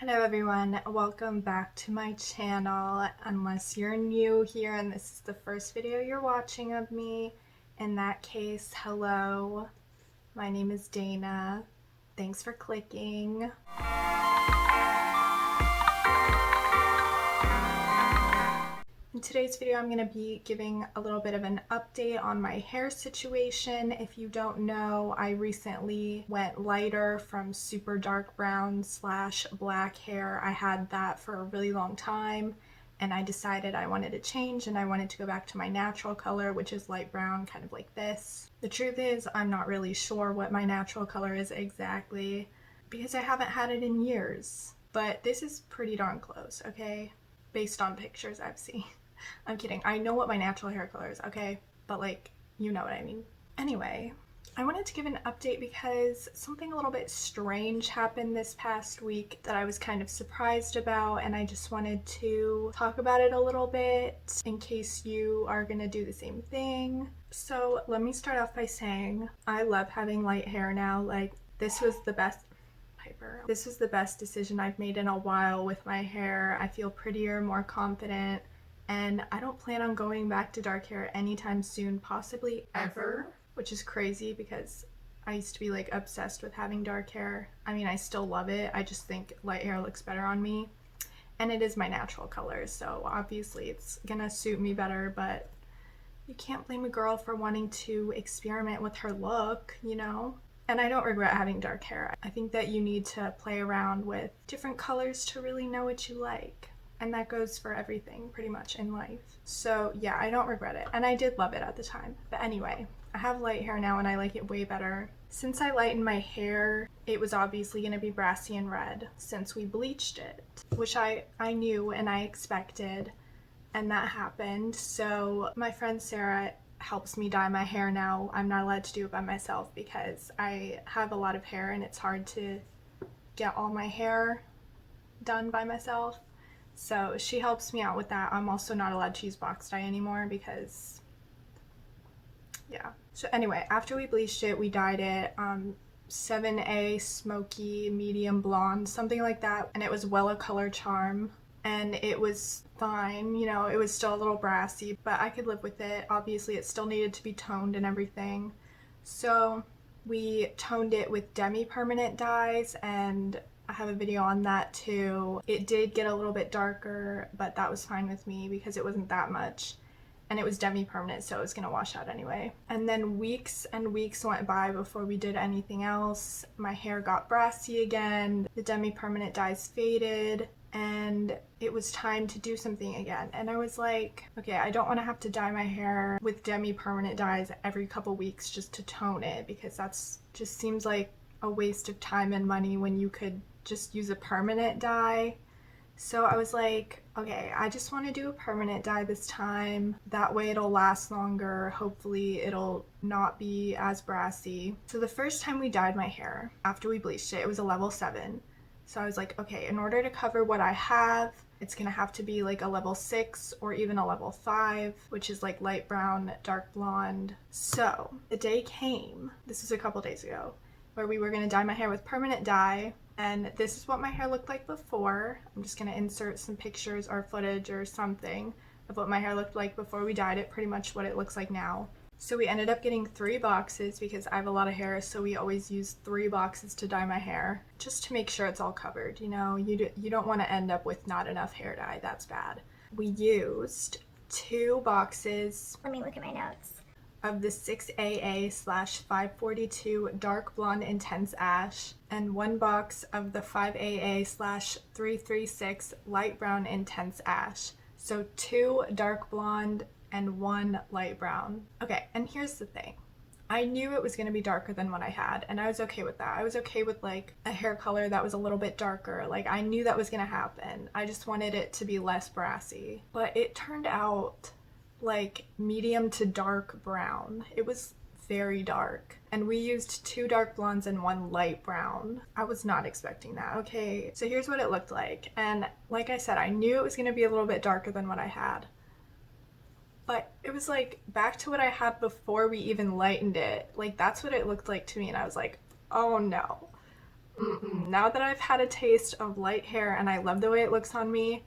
Hello everyone, welcome back to my channel. Unless you're new here and this is the first video you're watching of me, in that case, hello. My name is Dana. Thanks for clicking. In today's video, I'm going to be giving a little bit of an update on my hair situation. If you don't know, I recently went lighter from super dark brown / black hair. I had that for a really long time and I decided I wanted to change and I wanted to go back to my natural color, which is light brown, kind of like this. The truth is, I'm not really sure what my natural color is exactly because I haven't had it in years, but this is pretty darn close, okay? Based on pictures I've seen. I'm kidding. I know what my natural hair color is, okay? But like, you know what I mean. Anyway, I wanted to give an update because something a little bit strange happened this past week that I was kind of surprised about, and I just wanted to talk about it a little bit in case you are gonna do the same thing. So let me start off by saying I love having light hair now. Like, this was the best decision I've made in a while with my hair. I feel prettier, more confident, and I don't plan on going back to dark hair anytime soon, possibly ever, which is crazy because I used to be like obsessed with having dark hair. I mean, I still love it. I just think light hair looks better on me, and it is my natural color, so obviously it's gonna suit me better, but you can't blame a girl for wanting to experiment with her look, you know? And I don't regret having dark hair. I think that you need to play around with different colors to really know what you like. And that goes for everything pretty much in life. So yeah, I don't regret it. And I did love it at the time. But anyway, I have light hair now and I like it way better. Since I lightened my hair, it was obviously going to be brassy and red since we bleached it, which I knew and I expected, and that happened. So my friend Sarah helps me dye my hair now. I'm not allowed to do it by myself because I have a lot of hair and it's hard to get all my hair done by myself. So she helps me out with that. I'm also not allowed to use box dye anymore because, yeah. So anyway, after we bleached it, we dyed it 7A smoky medium blonde, something like that. And it was Wella Color Charm. And it was fine, you know, it was still a little brassy, but I could live with it. Obviously, it still needed to be toned and everything. So we toned it with demi-permanent dyes, and I have a video on that too. It did get a little bit darker, but that was fine with me because it wasn't that much. And it was demi-permanent, so it was gonna wash out anyway. And then weeks and weeks went by before we did anything else. My hair got brassy again, the demi-permanent dyes faded, and it was time to do something again. And I was like, okay, I don't want to have to dye my hair with demi-permanent dyes every couple weeks just to tone it, because that's just seems like a waste of time and money when you could just use a permanent dye. So I was like, okay, I just want to do a permanent dye this time. That way it'll last longer. Hopefully it'll not be as brassy. So the first time we dyed my hair after we bleached it, it was a level 7. So I was like, okay, in order to cover what I have, it's gonna have to be like a level 6 or even a level 5, which is like light brown, dark blonde. So the day came, this was a couple days ago, where we were gonna dye my hair with permanent dye. And this is what my hair looked like before. I'm just gonna insert some pictures or footage or something of what my hair looked like before we dyed it, pretty much what it looks like now. So we ended up getting 3 boxes because I have a lot of hair, so we always use 3 boxes to dye my hair just to make sure it's all covered. You know, you don't want to end up with not enough hair dye. That's bad. We used 2 boxes. Let me look at my notes. Of the 6AA/542 dark blonde intense ash, and 1 box of the 5AA/336 light brown intense ash. So 2 dark blonde and 1 light brown. Okay, and here's the thing. I knew it was going to be darker than what I had, and I was okay with that. I was okay with like a hair color that was a little bit darker. Like, I knew that was going to happen. I just wanted it to be less brassy. But it turned out like medium to dark brown. It was very dark. And we used 2 dark blondes and 1 light brown. I was not expecting that. Okay, so here's what it looked like. And like I said, I knew it was going to be a little bit darker than what I had. But it was like back to what I had before we even lightened it. Like, that's what it looked like to me, and I was like, oh no. Now that I've had a taste of light hair and I love the way it looks on me,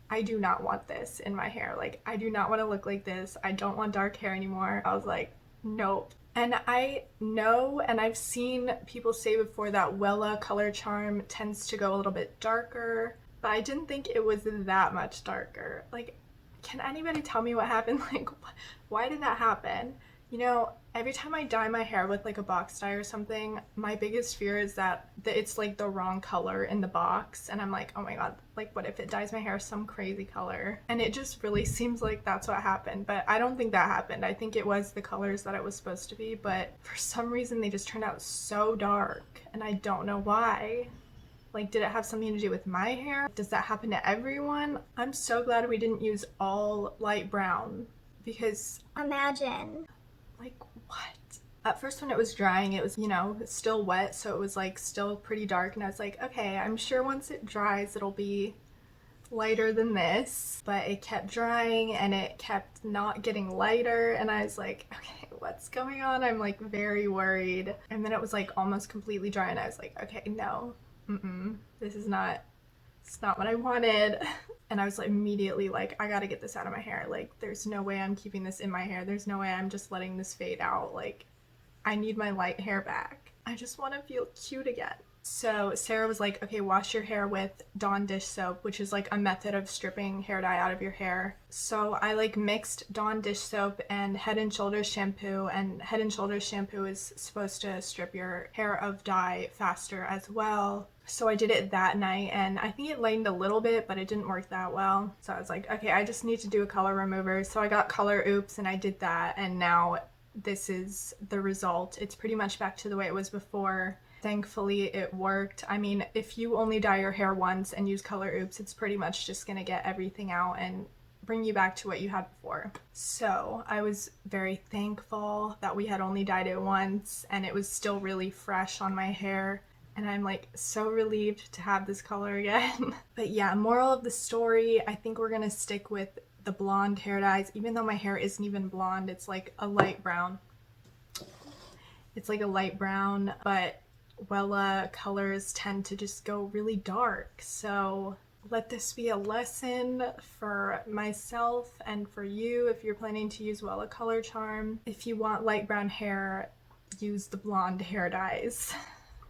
I do not want this in my hair. Like, I do not want to look like this. I don't want dark hair anymore. I was like, nope. And I know, and I've seen people say before that Wella Color Charm tends to go a little bit darker, but I didn't think it was that much darker. Like, can anybody tell me what happened? Like, why did that happen? You know, every time I dye my hair with like a box dye or something, my biggest fear is that it's like the wrong color in the box. And I'm like, oh my God, like what if it dyes my hair some crazy color? And it just really seems like that's what happened. But I don't think that happened. I think it was the colors that it was supposed to be. But for some reason, they just turned out so dark. And I don't know why. Like, did it have something to do with my hair? Does that happen to everyone? I'm so glad we didn't use all light brown because Imagine. like, what? At first when it was drying, it was, you know, still wet, so it was like still pretty dark, and I was like, okay, I'm sure once it dries it'll be lighter than this. But it kept drying and it kept not getting lighter, and I was like, okay, what's going on? I'm like very worried. And then it was like almost completely dry, and I was like, okay, no, this is not, it's not what I wanted. And I was like immediately like, I gotta get this out of my hair. Like, there's no way I'm keeping this in my hair. There's no way I'm just letting this fade out. Like, I need my light hair back. I just want to feel cute again. So Sarah was like, okay, wash your hair with Dawn dish soap, which is like a method of stripping hair dye out of your hair. So I like mixed Dawn dish soap and Head and Shoulders shampoo, and Head and Shoulders shampoo is supposed to strip your hair of dye faster as well. So I did it that night, and I think it lightened a little bit, but it didn't work that well. So I was like, okay, I just need to do a color remover. So I got Color Oops and I did that, and now this is the result. It's pretty much back to the way it was before. Thankfully, it worked. I mean, if you only dye your hair once and use Color Oops, it's pretty much just gonna get everything out and bring you back to what you had before. So I was very thankful that we had only dyed it once and it was still really fresh on my hair. And I'm like so relieved to have this color again. But yeah, moral of the story, I think we're gonna stick with the blonde hair dyes, even though my hair isn't even blonde. It's like a light brown. It's like a light brown, but Wella colors tend to just go really dark. So let this be a lesson for myself and for you if you're planning to use Wella Color Charm. If you want light brown hair, use the blonde hair dyes.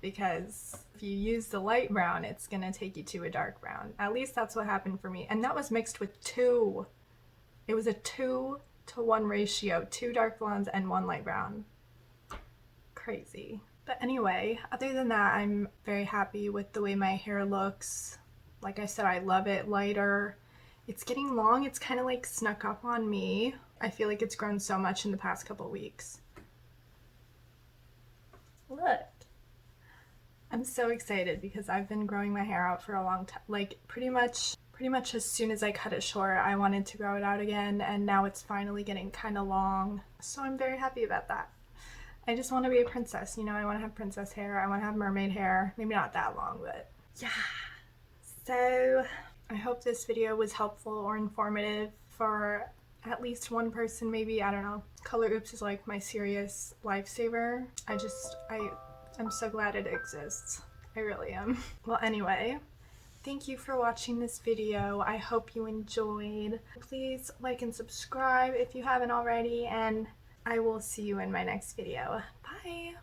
Because if you use the light brown, it's gonna take you to a dark brown. At least that's what happened for me. And that was mixed with 2. It was a 2-to-1 ratio, 2 dark blondes and 1 light brown. Crazy. But anyway, other than that, I'm very happy with the way my hair looks. Like I said, I love it lighter. It's getting long. It's kind of like snuck up on me. I feel like it's grown so much in the past couple weeks. Look. I'm so excited because I've been growing my hair out for a long time. Like pretty much as soon as I cut it short, I wanted to grow it out again, and now it's finally getting kind of long. So I'm very happy about that. I just want to be a princess, you know, I want to have princess hair, I want to have mermaid hair. Maybe not that long, but yeah. So I hope this video was helpful or informative for at least one person, maybe, I don't know. Color Oops is like my serious lifesaver. I'm so glad it exists. I really am. Well, anyway, thank you for watching this video. I hope you enjoyed. Please like and subscribe if you haven't already, and I will see you in my next video. Bye!